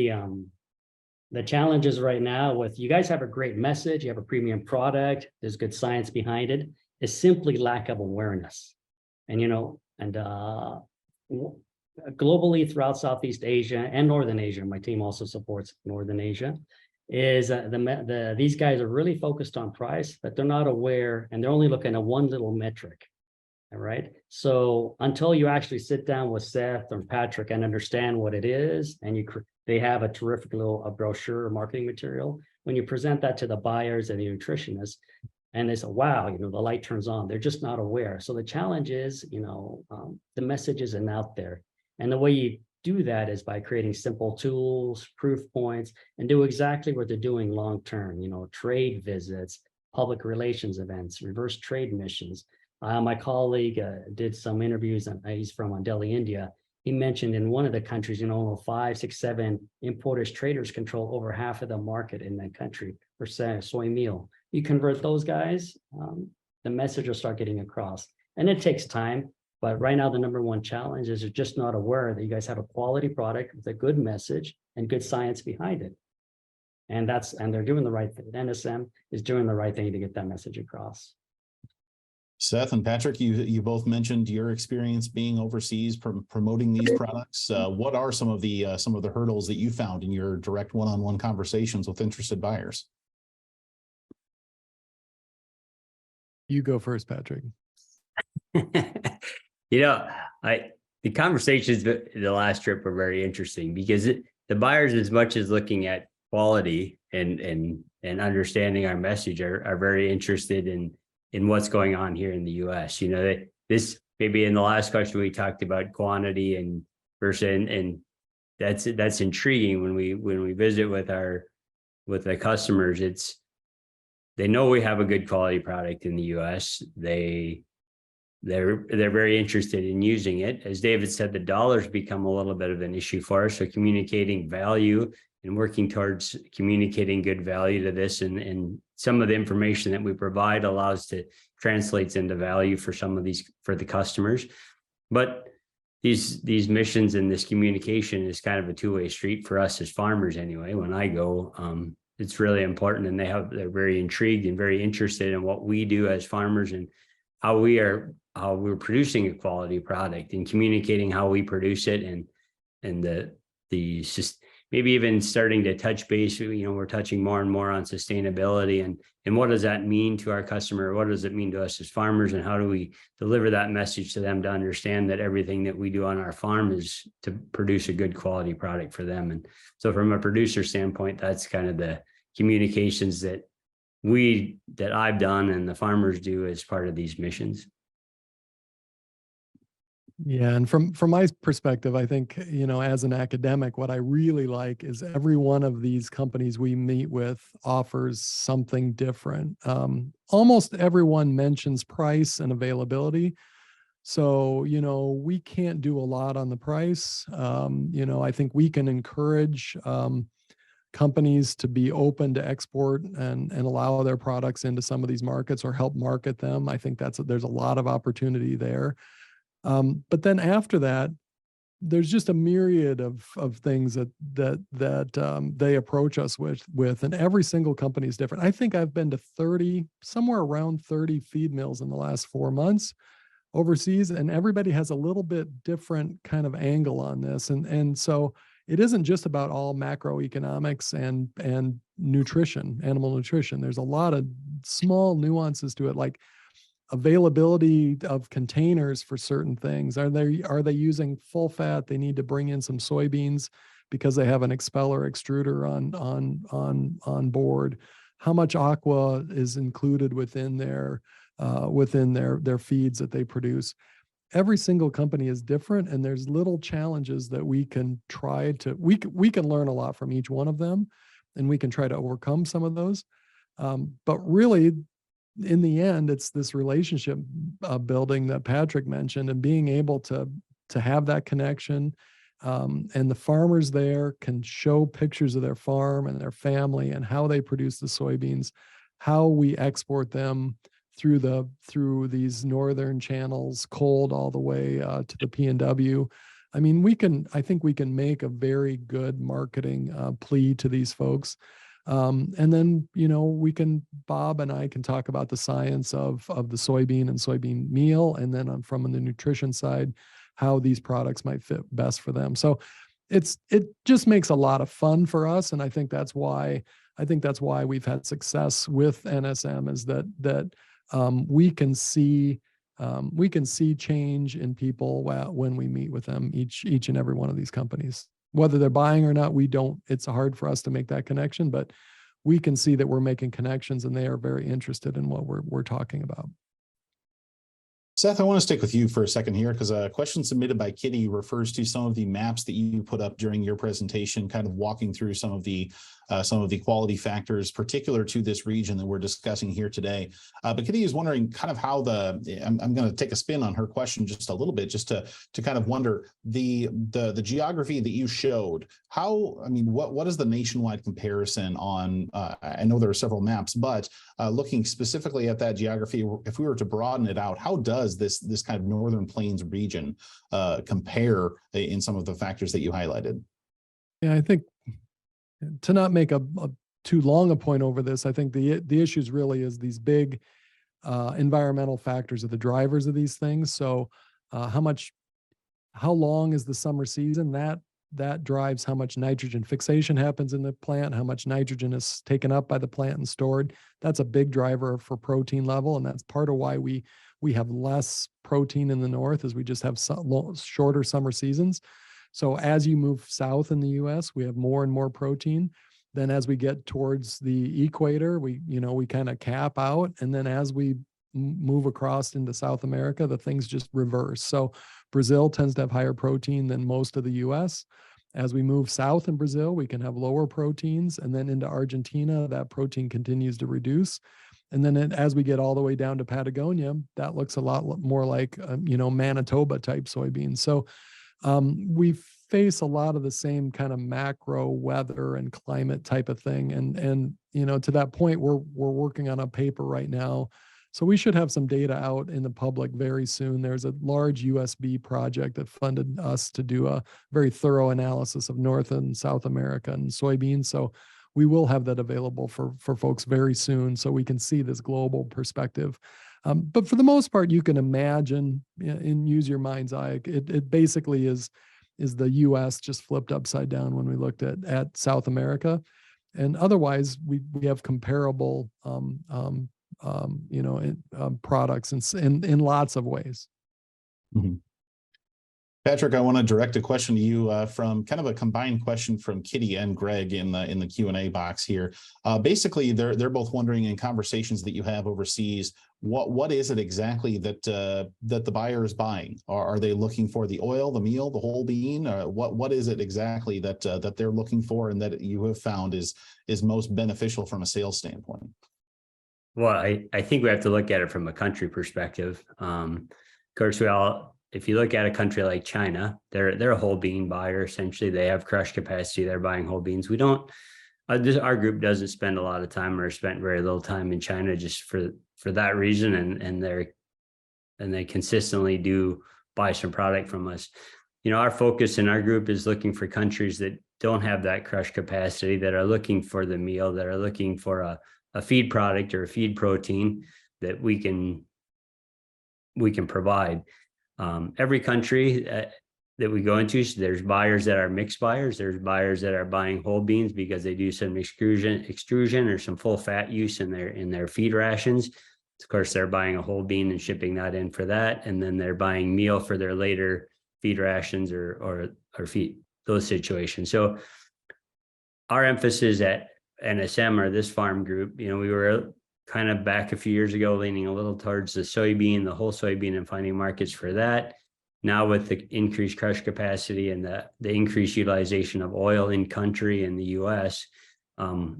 the challenges right now with you guys have a great message, you have a premium product, there's good science behind it, is simply lack of awareness. And globally throughout Southeast Asia and Northern Asia, my team also supports Northern Asia, is these guys are really focused on price, but they're not aware, and they're only looking at one little metric. All right. So until you actually sit down with Seth or Patrick and understand what it is, and they have a terrific little brochure or marketing material, when you present that to the buyers and the nutritionists, and they say, wow, the light turns on, they're just not aware. So the challenge is, the message isn't out there. And the way you do that is by creating simple tools, proof points, and do exactly what they're doing long-term, trade visits, public relations events, reverse trade missions. My colleague did some interviews, and he's from Delhi, India. He mentioned in one of the countries, 5, 6, 7 importers, traders control over half of the market in that country for soy meal. You convert those guys, the message will start getting across. And it takes time, but right now the number one challenge is you're just not aware that you guys have a quality product with a good message and good science behind it. And they're doing the right thing. NSM is doing the right thing to get that message across. Seth and Patrick, you both mentioned your experience being overseas promoting these products. What are some of the hurdles that you found in your direct one-on-one conversations with interested buyers? You go first, Patrick. The conversations the last trip were very interesting because the buyers, as much as looking at quality and understanding our message, are very interested in what's going on here in the U.S. This maybe in the last question we talked about quantity and that's intriguing when we visit with the customers. They know we have a good quality product in the U.S. They're very interested in using it. As David said, the dollars become a little bit of an issue for us. So communicating value and working towards communicating good value to this, and some of the information that we provide translates into value for for the customers. But these missions and this communication is kind of a two-way street for us as farmers anyway. When I go, it's really important, and they're very intrigued and very interested in what we do as farmers and how we're producing a quality product and communicating how we produce it, and just maybe even starting to touch base. We're touching more and more on sustainability and what does that mean to our customer? What does it mean to us as farmers, and how do we deliver that message to them to understand that everything that we do on our farm is to produce a good quality product for them? And so from a producer standpoint, that's kind of the communications that I've done and the farmers do as part of these missions. Yeah, and from my perspective, I think, as an academic, what I really like is every one of these companies we meet with offers something different. Almost everyone mentions price and availability. So, we can't do a lot on the price. I think we can encourage companies to be open to export and allow their products into some of these markets or help market them. I think there's a lot of opportunity there. But then after that, there's just a myriad of things that they approach us with, and every single company is different. I think I've been to somewhere around 30 feed mills in the last 4 months overseas, and everybody has a little bit different kind of angle on this. And so it isn't just about all macroeconomics and nutrition, animal nutrition. There's a lot of small nuances to it, like availability of containers for certain things. Are they using full fat? They need to bring in some soybeans because they have an expeller extruder on board. How much aqua is included within their feeds that they produce? Every single company is different, and there's little challenges that we can we can learn a lot from each one of them, and we can try to overcome some of those. But really, in the end, it's this relationship building that Patrick mentioned, and being able to have that connection. And the farmers there can show pictures of their farm and their family and how they produce the soybeans, how we export them through these northern channels, cold all the way to the PNW. I mean, I think we can make a very good marketing plea to these folks. And then, Bob and I can talk about the science of the soybean and soybean meal. And then from the nutrition side, how these products might fit best for them. So it just makes a lot of fun for us. And I think that's why we've had success with NSM, is that we can see change in people when we meet with them, each and every one of these companies. Whether they're buying or not, it's hard for us to make that connection, but we can see that we're making connections, and they are very interested in what we're talking about. Seth, I want to stick with you for a second here, because a question submitted by Kitty refers to some of the maps that you put up during your presentation, kind of walking through some of the quality factors particular to this region that we're discussing here today. But Kitty is wondering kind of how I'm going to take a spin on her question just a little bit, just to kind of wonder the geography that you showed. What is the nationwide comparison on? I know there are several maps, but looking specifically at that geography, if we were to broaden it out, how does this kind of Northern Plains region compare in some of the factors that you highlighted? Yeah, I think, to not make a too long a point over this, I think the issues really is these big environmental factors are the drivers of these things. So how long is the summer season? That drives how much nitrogen fixation happens in the plant, how much nitrogen is taken up by the plant and stored. That's a big driver for protein level, and that's part of why we have less protein in the north, is we just have shorter summer seasons. So as you move south in the U.S., we have more and more protein. Then as we get towards the equator, we kind of cap out. And then as we move across into South America, the things just reverse. So Brazil tends to have higher protein than most of the U.S. As we move south in Brazil, we can have lower proteins. And then into Argentina, that protein continues to reduce. And then as we get all the way down to Patagonia, that looks a lot more like, Manitoba type soybeans. So we face a lot of the same kind of macro weather and climate type of thing. And to that point, we're working on a paper right now So we should have some data out in the public very soon. There's a large USB project that funded us to do a very thorough analysis of North and South America and soybeans. So we will have that available for folks very soon, so we can see this global perspective. But for the most part, you can imagine and use your mind's eye. It basically is the U.S. just flipped upside down when we looked at South America, and otherwise we have comparable products in lots of ways. Mm-hmm. Patrick, I want to direct a question to you from kind of a combined question from Kitty and Greg in the Q&A box here. Basically, they're both wondering, in conversations that you have overseas, what is it exactly that the buyer is buying? Are they looking for the oil, the meal, the whole bean? What is it exactly that they're looking for and that you have found is most beneficial from a sales standpoint? Well, I think we have to look at it from a country perspective. Of course, if you look at a country like China, they're a whole bean buyer. Essentially, they have crush capacity. They're buying whole beans. We don't. Our group doesn't spend a lot of time, or spent very little time in China, just for that reason. And they consistently do buy some product from us. Our focus in our group is looking for countries that don't have that crush capacity, that are looking for the meal, that are looking for a feed product or a feed protein that we can provide. Every country that we go into, so there's buyers that are mixed buyers. There's buyers that are buying whole beans because they do some extrusion or some full fat use in their feed rations. Of course, they're buying a whole bean and shipping that in for that, and then they're buying meal for their later feed rations or feed, those situations. So our emphasis at NSM, or this farm group, we were kind of back a few years ago leaning a little towards the soybean, the whole soybean, and finding markets for that. Now with the increased crush capacity and the increased utilization of oil in country in the US,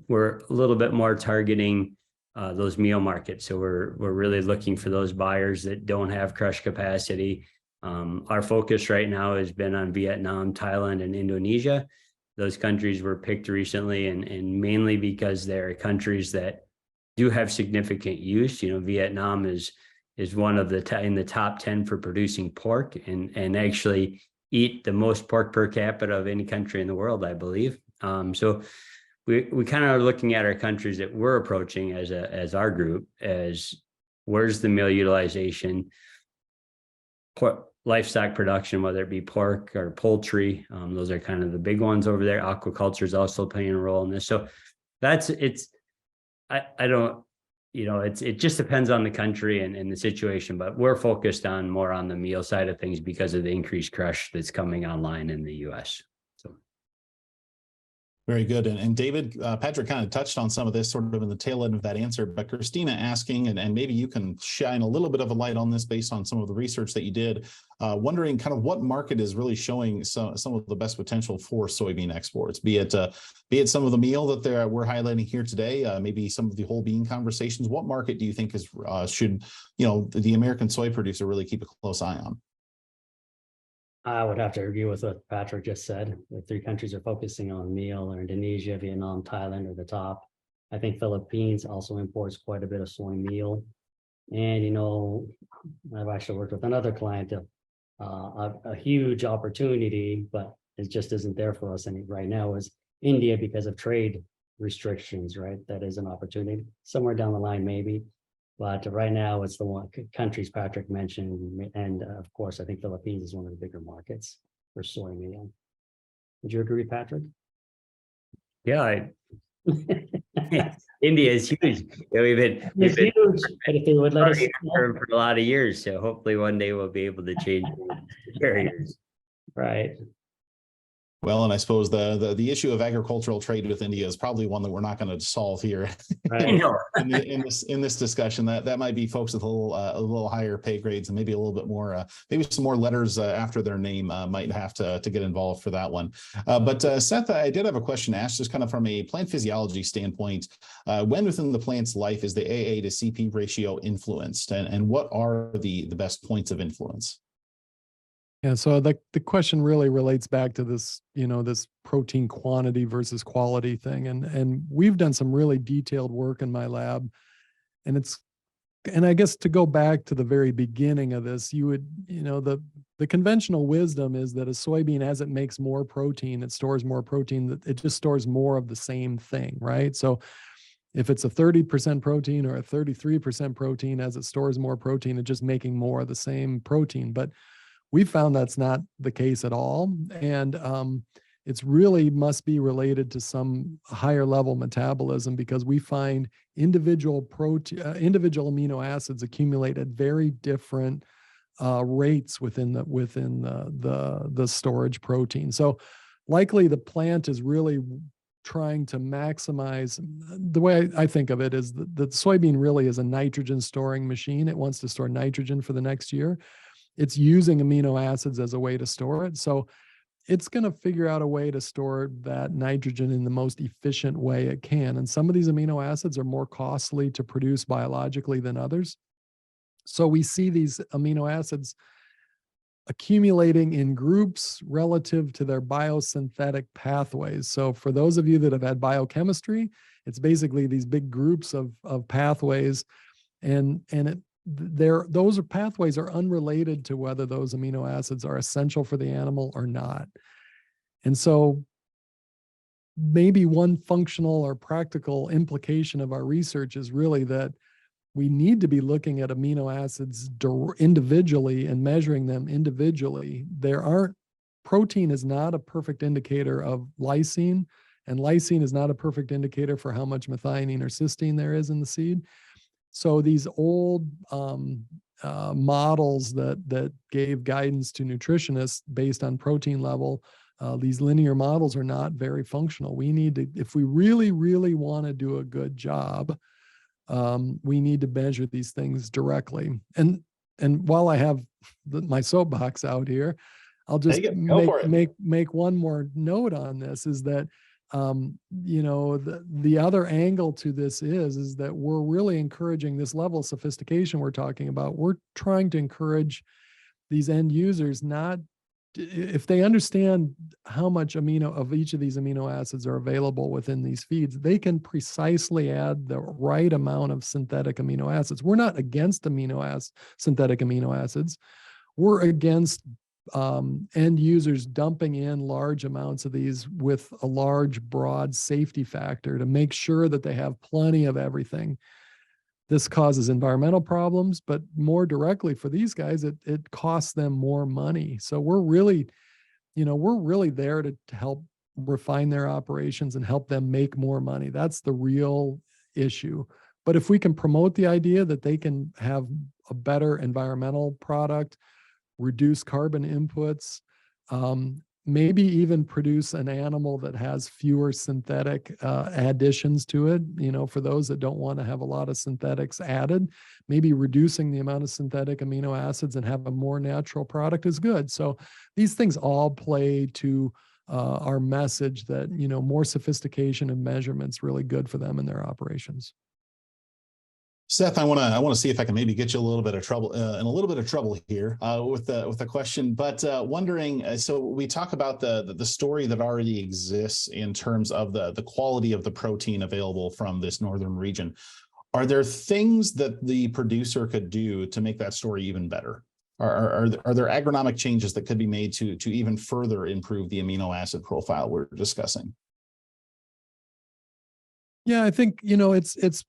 we're a little bit more targeting those meal markets. So we're really looking for those buyers that don't have crush capacity. Our focus right now has been on Vietnam, Thailand, and Indonesia. Those countries were picked recently, and mainly because they're countries that do have significant use. Vietnam is one of in the top 10 for producing pork, and actually eat the most pork per capita of any country in the world, I believe. So we kind of are looking at our countries that we're approaching as our group as where's the meal utilization, livestock production, whether it be pork or poultry. Those are kind of the big ones over there. Aquaculture is also playing a role in this. So it just depends on the country and the situation, but we're focused more on the meal side of things because of the increased crush that's coming online in the US. So. Very good. And David, Patrick kind of touched on some of this sort of in the tail end of that answer, but Christina asking, and maybe you can shine a little bit of a light on this based on some of the research that you did, wondering kind of what market is really showing some of the best potential for soybean exports, be it some of the meal that we're highlighting here today, maybe some of the whole bean conversations. What market do you think should the American soy producer really keep a close eye on? I would have to agree with what Patrick just said. The three countries are focusing on meal, or Indonesia, Vietnam, Thailand are the top. I think Philippines also imports quite a bit of soy meal. And, I've actually worked with another client, a huge opportunity, but it just isn't there for us right now, is India, because of trade restrictions, right? That is an opportunity somewhere down the line, maybe. But right now, it's the one countries Patrick mentioned. And of course, I think Philippines is one of the bigger markets for soy meal. Would you agree, Patrick? Yeah. India is huge. We've been huge, but if they would let us for a lot of years. So hopefully one day we'll be able to change barriers. Right. Well, and I suppose the issue of agricultural trade with India is probably one that we're not going to solve here Right. in this discussion. That might be folks with a little higher pay grades and maybe a little bit more, maybe some more letters after their name might have to get involved for that one. But Seth, I did have a question asked just kind of from a plant physiology standpoint. When within the plant's life is the AA to CP ratio influenced, and what are the best points of influence? Yeah, so the question really relates back to this, this protein quantity versus quality thing. And we've done some really detailed work in my lab, and it's and I guess to go back to the very beginning of this, you would, the conventional wisdom is that a soybean, as it makes more protein, it stores more protein, that it just stores more of the same thing, right? So if it's a 30% protein or a 33% protein, as it stores more protein, it's just making more of the same protein. But we found that's not the case at all. And it's really must be related to some higher level metabolism, because we find individual amino acids accumulate at very different rates within the storage protein. So likely the plant is really trying to maximize. The way I think of it is that the soybean really is a nitrogen storing machine. It wants to store nitrogen for the next year. It's using amino acids as a way to store it. So it's going to figure out a way to store that nitrogen in the most efficient way it can. And some of these amino acids are more costly to produce biologically than others. So we see these amino acids accumulating in groups relative to their biosynthetic pathways. So for those of you that have had biochemistry, it's basically these big groups of pathways, and those pathways are unrelated to whether those amino acids are essential for the animal or not. And so maybe one functional or practical implication of our research is really that we need to be looking at amino acids individually and measuring them individually. Protein is not a perfect indicator of lysine, and lysine is not a perfect indicator for how much methionine or cysteine there is in the seed. So these old models that gave guidance to nutritionists based on protein level, these linear models are not very functional. We need to, if we really, really want to do a good job, we need to measure these things directly. And while I have my soapbox out here, I'll just make one more note on this, is that the other angle to this is that we're really encouraging this level of sophistication we're talking about. We're trying to encourage these end users, not if they understand how much of each of these amino acids are available within these feeds, they can precisely add the right amount of synthetic amino acids. We're not against synthetic amino acids. We're against end users dumping in large amounts of these with a large, broad safety factor to make sure that they have plenty of everything. This causes environmental problems, but more directly for these guys, it costs them more money. So we're really there to help refine their operations and help them make more money. That's the real issue. But if we can promote the idea that they can have a better environmental product, reduce carbon inputs, maybe even produce an animal that has fewer synthetic additions to it, for those that don't want to have a lot of synthetics added, maybe reducing the amount of synthetic amino acids and have a more natural product is good. So these things all play to our message that, more sophistication and measurement's really good for them in their operations. Seth, I want to see if I can maybe get you a little bit of trouble here with the question, but wondering. So we talk about the story that already exists in terms of the quality of the protein available from this northern region. Are there things that the producer could do to make that story even better? Are there agronomic changes that could be made to even further improve the amino acid profile we're discussing? Yeah, I think it's.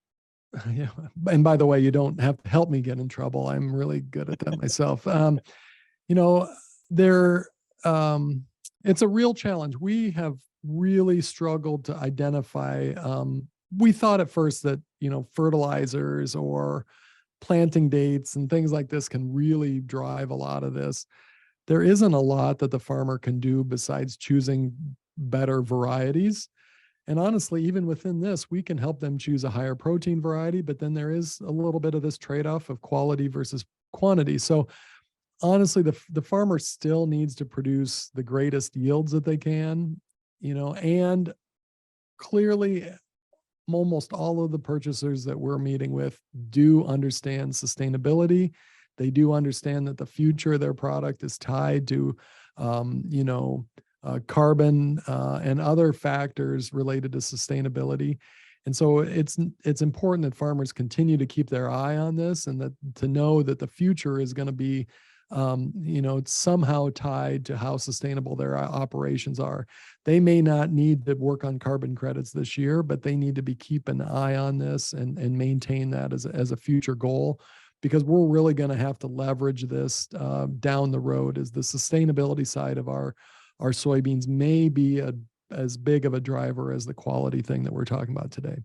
Yeah. And by the way, you don't have to help me get in trouble. I'm really good at that myself. It's a real challenge. We have really struggled to identify. We thought at first that, fertilizers or planting dates and things like this can really drive a lot of this. There isn't a lot that the farmer can do besides choosing better varieties. And honestly, even within this, we can help them choose a higher protein variety, but then there is a little bit of this trade-off of quality versus quantity. So honestly, the farmer still needs to produce the greatest yields that they can, and clearly almost all of the purchasers that we're meeting with do understand sustainability. They do understand that the future of their product is tied to, carbon and other factors related to sustainability. And so it's important that farmers continue to keep their eye on this, and that to know that the future is going to be, it's somehow tied to how sustainable their operations are. They may not need to work on carbon credits this year, but they need to be keeping an eye on this and maintain that as a future goal, because we're really going to have to leverage this down the road, as the sustainability side of our soybeans may be as big of a driver as the quality thing that we're talking about today.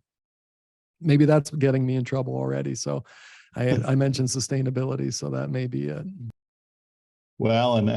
Maybe that's getting me in trouble already. So I mentioned sustainability, so that may be it. Well, and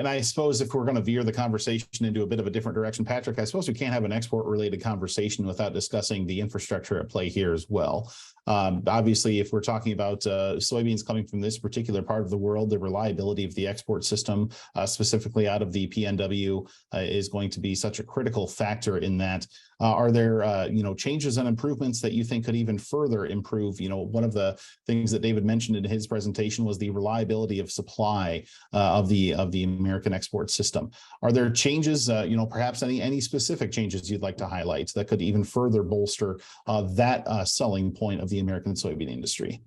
I suppose if we're going to veer the conversation into a bit of a different direction, Patrick, I suppose we can't have an export-related conversation without discussing the infrastructure at play here as well. Obviously, if we're talking about soybeans coming from this particular part of the world, the reliability of the export system, specifically out of the PNW, is going to be such a critical factor in that. Are there changes and improvements that you think could even further improve? One of the things that David mentioned in his presentation was the reliability of supply of the American export system. Are there changes, perhaps any specific changes you'd like to highlight that could even further bolster that selling point of the American soybean industry?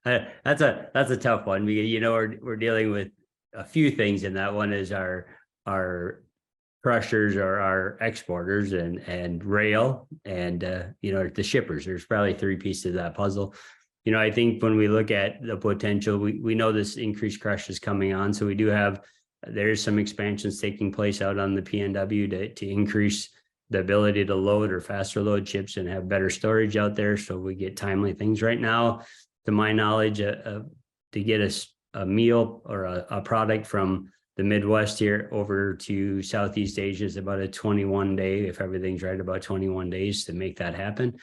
That's a tough one, because we're dealing with a few things, and that one is our crushers or our exporters and rail and the shippers. There's probably three pieces of that puzzle. I think when we look at the potential, we know this increased crush is coming on, so there's some expansions taking place out on the PNW to increase the ability to load or faster load chips and have better storage out there, so we get timely things. Right now, to my knowledge, to get a meal or a product from the Midwest here over to Southeast Asia is about a 21-day, if everything's right, about 21 days to make that happen.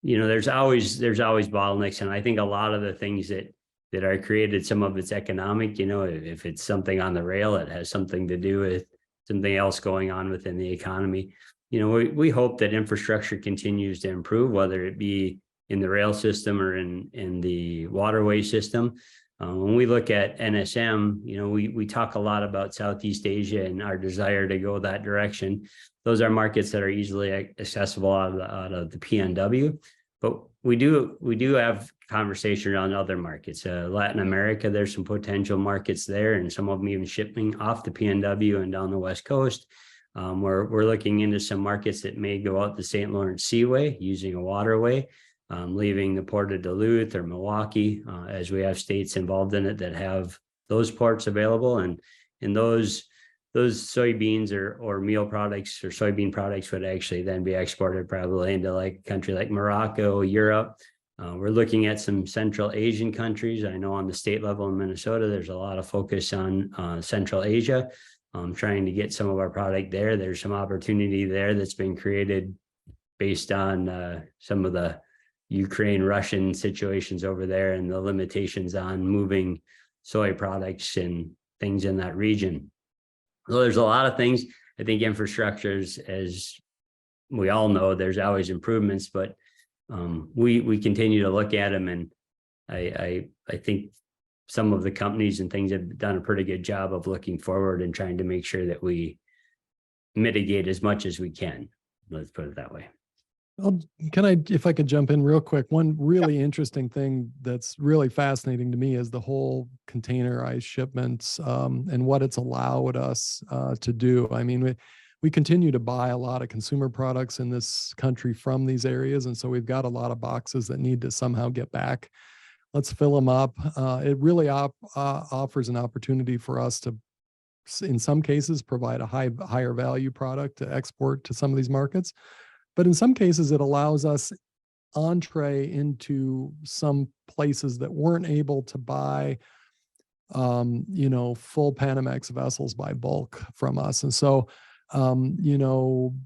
There's always bottlenecks, and I think a lot of the things that are created, some of it's economic. If it's something on the rail, it has something to do with something else going on within the economy. We hope that infrastructure continues to improve, whether it be in the rail system or in the waterway system. When we look at NSM, we talk a lot about Southeast Asia and our desire to go that direction. Those are markets that are easily accessible out of the PNW, but we do have conversation around other markets. Latin America, there's some potential markets there, and some of them even shipping off the PNW and down the West Coast. We're looking into some markets that may go out the St. Lawrence Seaway using a waterway, leaving the port of Duluth or Milwaukee, as we have states involved in it that have those ports available. And those soybeans or meal products or soybean products would actually then be exported probably into like a country like Morocco, Europe. We're looking at some Central Asian countries. I know on the state level in Minnesota, there's a lot of focus on Central Asia, trying to get some of our product there. There's some opportunity there that's been created based on some of the Ukraine-Russian situations over there and the limitations on moving soy products and things in that region. So there's a lot of things. I think infrastructures, as we all know, there's always improvements, but we continue to look at them, and I think some of the companies and things have done a pretty good job of looking forward and trying to make sure that we mitigate as much as we can. Let's put it that way. Well, if I could jump in real quick, one really interesting thing that's really fascinating to me is the whole containerized shipments and what it's allowed us to do. I mean, we continue to buy a lot of consumer products in this country from these areas, and so we've got a lot of boxes that need to somehow get back. Let's fill them up. It really offers an opportunity for us to, in some cases, provide a higher value product to export to some of these markets. But in some cases, it allows us entree into some places that weren't able to buy, full Panamax vessels by bulk from us. And so,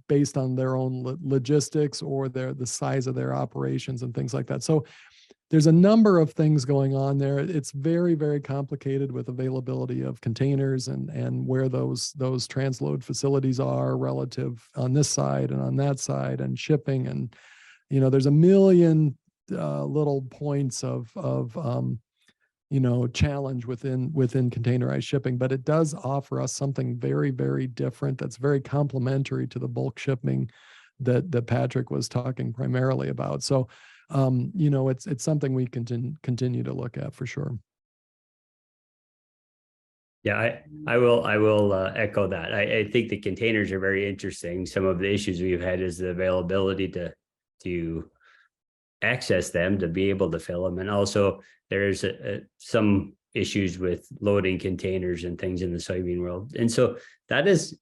based on their own logistics or the size of their operations and things like that. So there's a number of things going on there. It's very, very complicated with availability of containers and where those transload facilities are relative on this side and on that side, and shipping. And, there's a million little points of challenge within containerized shipping, but it does offer us something very, very different that's very complementary to the bulk shipping that Patrick was talking primarily about. So, it's something we can continue to look at for sure. Yeah, I will echo that. I think the containers are very interesting. Some of the issues we've had is the availability to access them, to be able to fill them. And also there's some issues with loading containers and things in the soybean world. And so that is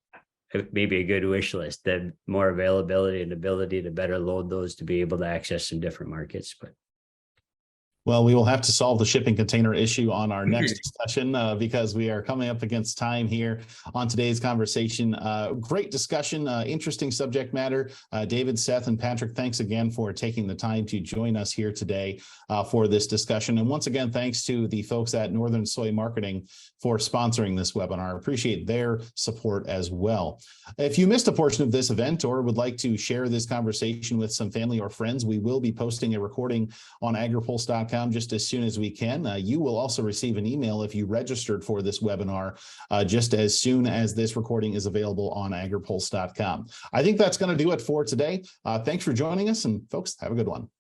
maybe a good wish list, that more availability and ability to better load those to be able to access some different markets. But well, we will have to solve the shipping container issue on our next discussion because we are coming up against time here on today's conversation. Great discussion, interesting subject matter. David, Seth, and Patrick, thanks again for taking the time to join us here today for this discussion. And once again, thanks to the folks at Northern Soy Marketing for sponsoring this webinar. Appreciate their support as well. If you missed a portion of this event or would like to share this conversation with some family or friends, we will be posting a recording on agripulse.com just as soon as we can. You will also receive an email if you registered for this webinar just as soon as this recording is available on agripulse.com. I think that's going to do it for today. Thanks for joining us, and folks, have a good one.